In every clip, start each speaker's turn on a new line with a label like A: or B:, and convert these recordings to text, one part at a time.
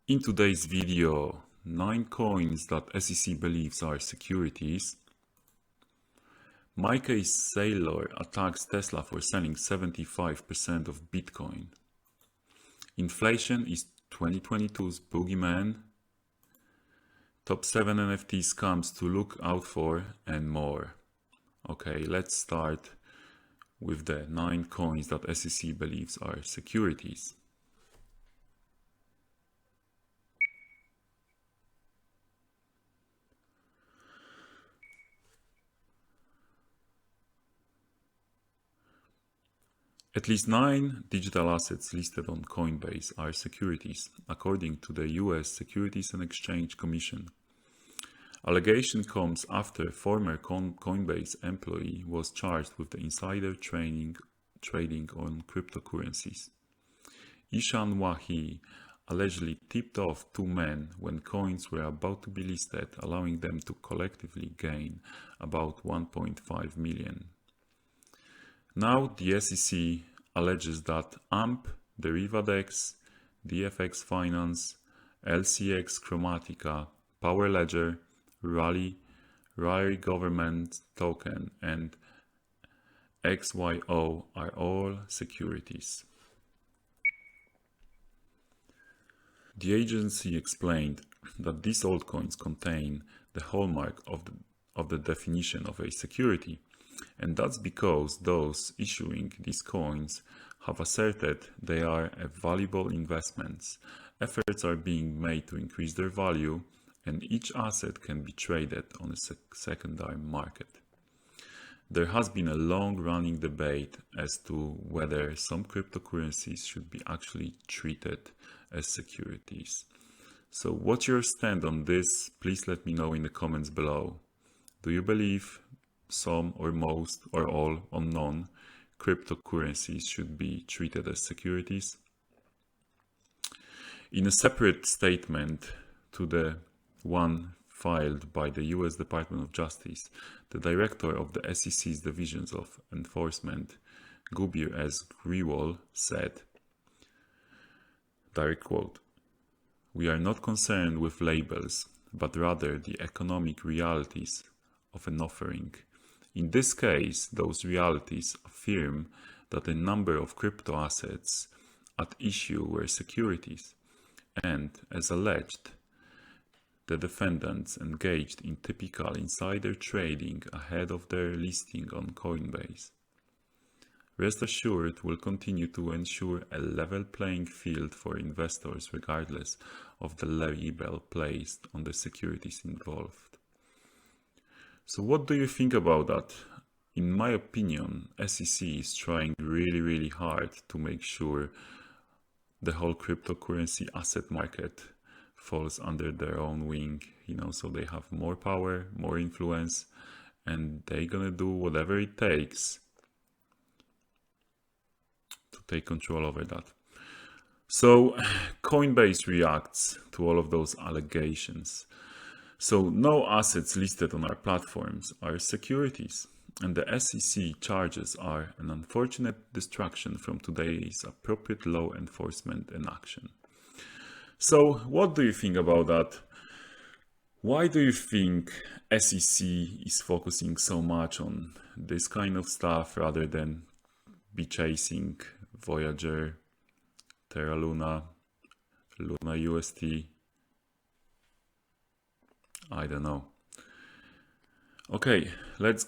A: In today's video, 9 coins that SEC believes are securities. Michael Saylor attacks Tesla for selling 75% of Bitcoin. Inflation is 2022's boogeyman. Top 7 NFT scams to look out for and more. Okay, let's start with the 9 coins that SEC believes are securities. At least 9 digital assets listed on Coinbase are securities, according to the US Securities and Exchange Commission. Allegation comes after former Coinbase employee was charged with the insider trading on cryptocurrencies. Ishan Wahi allegedly tipped off 2 men when coins were about to be listed, allowing them to collectively gain about 1.5 million. Now the SEC alleges that AMP, Derivadex, DFX Finance, LCX Chromatica, Power Ledger, Rally Government Token, and XYO are all securities. The agency explained that these altcoins contain the hallmark of the definition of a security, and that's because those issuing these coins have asserted they are valuable investments. Efforts are being made to increase their value, and each asset can be traded on a secondary market. There has been a long-running debate as to whether some cryptocurrencies should be actually treated as securities. So what's your stand on this? Please let me know in the comments below. Do you believe some or most or all unknown cryptocurrencies should be treated as securities? In a separate statement to the one filed by the US Department of Justice, the director of the SEC's Divisions of Enforcement, Gubir S. Grewal, said, direct quote, "We are not concerned with labels, but rather the economic realities of an offering. In this case, those realities affirm that a number of crypto assets at issue were securities, and, as alleged, the defendants engaged in typical insider trading ahead of their listing on Coinbase. Rest assured, we'll continue to ensure a level playing field for investors regardless of the label placed on the securities involved." So what do you think about that? In my opinion, SEC is trying really hard to make sure the whole cryptocurrency asset market falls under their own wing, so they have more power, more influence, and they're gonna do whatever it takes to take control over that. So Coinbase reacts to all of those allegations. So no assets listed on our platforms are securities, and the SEC charges are an unfortunate distraction from today's appropriate law enforcement and action. So what do you think about that? Why do you think SEC is focusing so much on this kind of stuff rather than be chasing Voyager, Terra Luna, Luna UST? I don't know. Okay, let's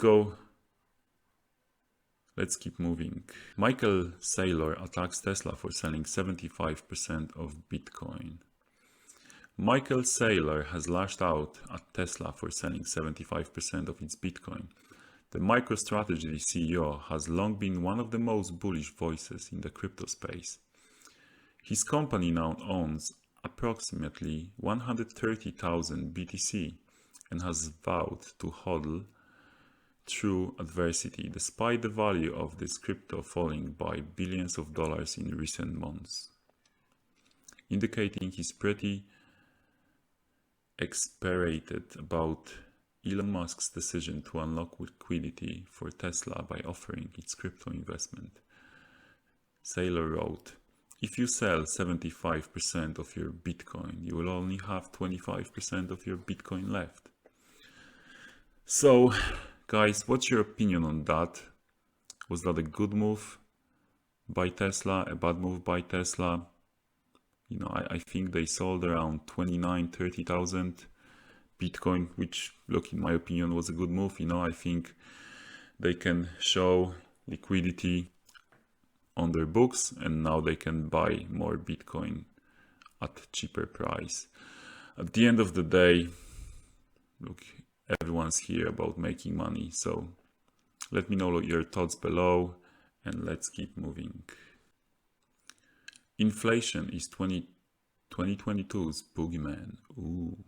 A: keep moving. Michael Saylor attacks Tesla for selling 75% of Bitcoin. Michael Saylor has lashed out at Tesla for selling 75% of its Bitcoin. The MicroStrategy CEO has long been one of the most bullish voices in the crypto space. His company now owns approximately 130,000 BTC and has vowed to hodl through adversity despite the value of this crypto falling by billions of dollars in recent months, indicating he's pretty exasperated about Elon Musk's decision to unlock liquidity for Tesla by offering its crypto investment. Saylor wrote, if you sell 75% of your Bitcoin, you will only have 25% of your Bitcoin left. So, guys, what's your opinion on that? Was that a good move by Tesla, a bad move by Tesla? You know, I think they sold around 30,000 Bitcoin, which, look, in my opinion, was a good move. You know, I think they can show liquidity on their books, and now they can buy more Bitcoin at cheaper price. At the end of the day, look, everyone's here about making money. So let me know your thoughts below, and let's keep moving. Inflation is 2022's boogeyman. Ooh.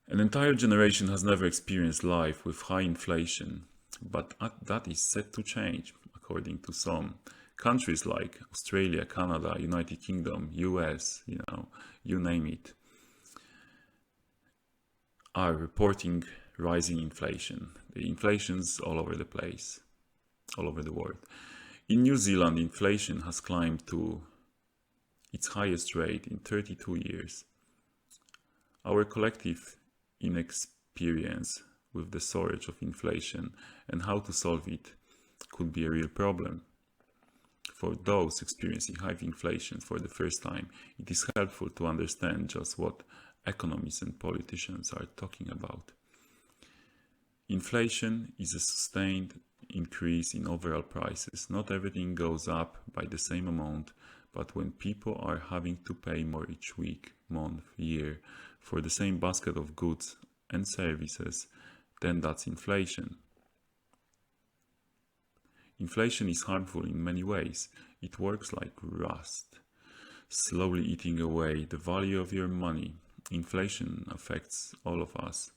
A: An entire generation has never experienced life with high inflation, but that is set to change, according to some. Countries like Australia, Canada, United Kingdom, US, you name it, are reporting rising inflation. The inflation's all over the place, all over the world. In New Zealand, inflation has climbed to its highest rate in 32 years. Our collective inexperience with the surge of inflation and how to solve it could be a real problem. For those experiencing high inflation for the first time, it is helpful to understand just what economists and politicians are talking about. Inflation is a sustained increase in overall prices. Not everything goes up by the same amount, but when people are having to pay more each week, month, year for the same basket of goods and services, then that's inflation. Inflation is harmful in many ways. It works like rust, slowly eating away the value of your money. Inflation affects all of us.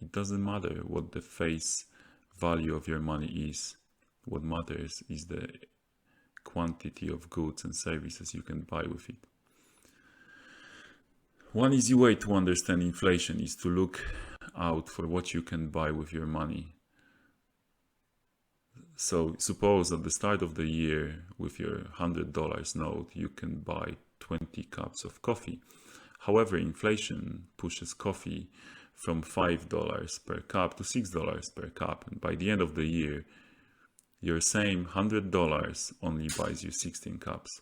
A: It doesn't matter what the face value of your money is. What matters is the quantity of goods and services you can buy with it. One easy way to understand inflation is to look out for what you can buy with your money. So suppose at the start of the year with your $100 note, you can buy 20 cups of coffee. However, inflation pushes coffee from $5 per cup to $6 per cup. And by the end of the year, your same $100 only buys you 16 cups.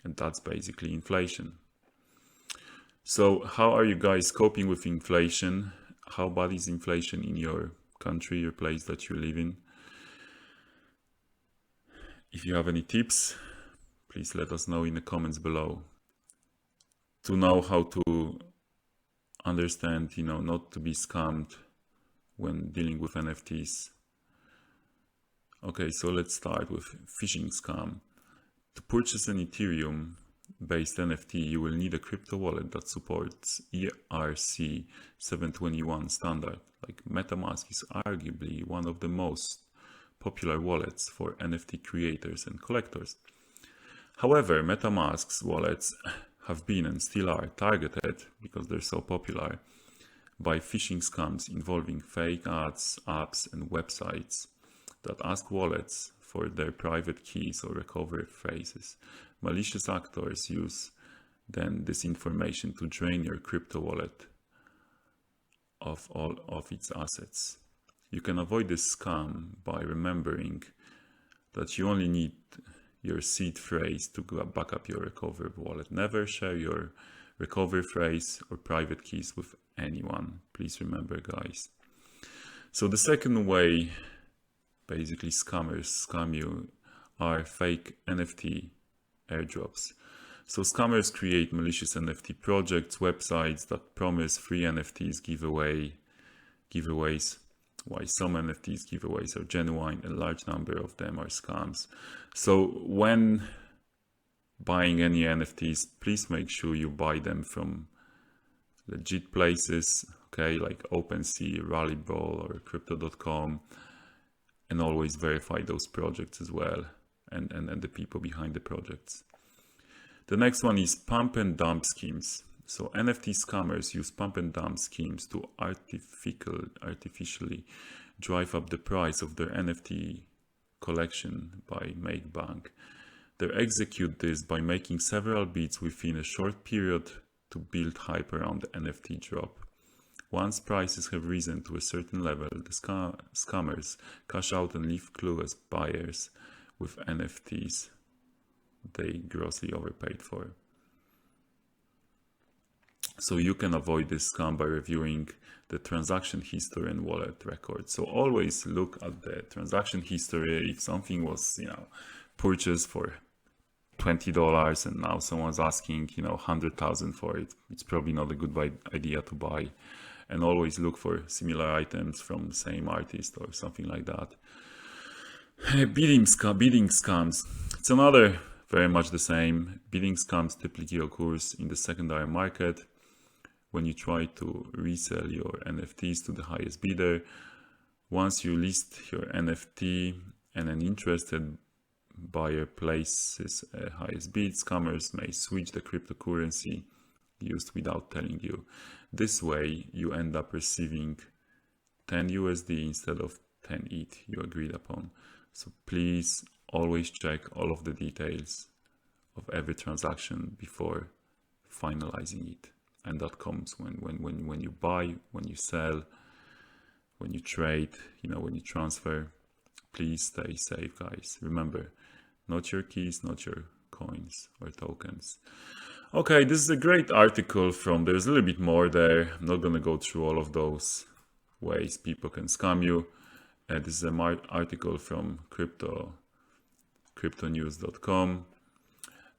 A: And that's basically inflation. So how are you guys coping with inflation? How bad is inflation in your country, your place that you live in? If you have any tips, please let us know in the comments below. To know how to understand, not to be scammed when dealing with NFTs. Okay, so let's start with phishing scam. To purchase an Ethereum based NFT, you will need a crypto wallet that supports ERC-721 standard. Like MetaMask is arguably one of the most popular wallets for NFT creators and collectors. However, MetaMask's wallets have been and still are targeted, because they're so popular, by phishing scams involving fake ads, apps and websites that ask wallets for their private keys or recovery phrases. Malicious actors use then this information to drain your crypto wallet of all of its assets. You can avoid this scam by remembering that you only need your seed phrase to back up your recovery wallet. Never share your recovery phrase or private keys with anyone. Please remember, guys. So the second way basically scammers scam you are fake NFT airdrops. So scammers create malicious NFT projects, websites that promise free NFTs giveaways. Why some NFTs giveaways are genuine, a large number of them are scams. So when buying any NFTs, please make sure you buy them from legit places, okay, like OpenSea, Rallyball or Crypto.com, and always verify those projects as well, and the people behind the projects. The next one is pump and dump schemes. So NFT scammers use pump and dump schemes to artificially drive up the price of their NFT collection by make bank. They execute this by making several bids within a short period to build hype around the NFT drop. Once prices have risen to a certain level, the scammers cash out and leave clueless buyers with NFTs they grossly overpaid for. So you can avoid this scam by reviewing the transaction history and wallet records. So always look at the transaction history. If something was, purchased for $20 and now someone's asking, 100,000 for it, it's probably not a good idea to buy. And always look for similar items from the same artist or something like that. Bidding scams. It's another very much the same. Bidding scams typically occurs in the secondary market when you try to resell your NFTs to the highest bidder. Once you list your NFT and an interested buyer places a highest bid, scammers may switch the cryptocurrency used without telling you. This way, you end up receiving 10 USD instead of 10 ETH you agreed upon. So please always check all of the details of every transaction before finalizing it. And that comes when you buy, when you sell, when you trade, when you transfer. Please stay safe, guys. Remember, not your keys, not your coins or tokens. Okay, this is a great article there's a little bit more there. I'm not going to go through all of those ways people can scam you. This is an article from cryptonews.com.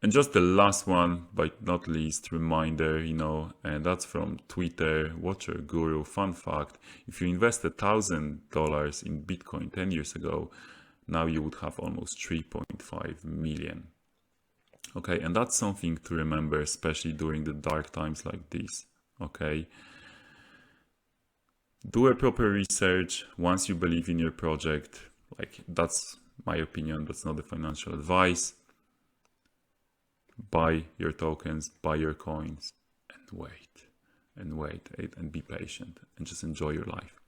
A: And just the last one, but not least, reminder, and that's from Twitter, Watcher Guru. Fun fact, if you invest $1,000 in Bitcoin 10 years ago, now you would have almost 3.5 million. Okay, and that's something to remember, especially during the dark times like this. Okay, do a proper research once you believe in your project. That's my opinion, that's not the financial advice. Buy your tokens, buy your coins, and wait, and be patient, and just enjoy your life.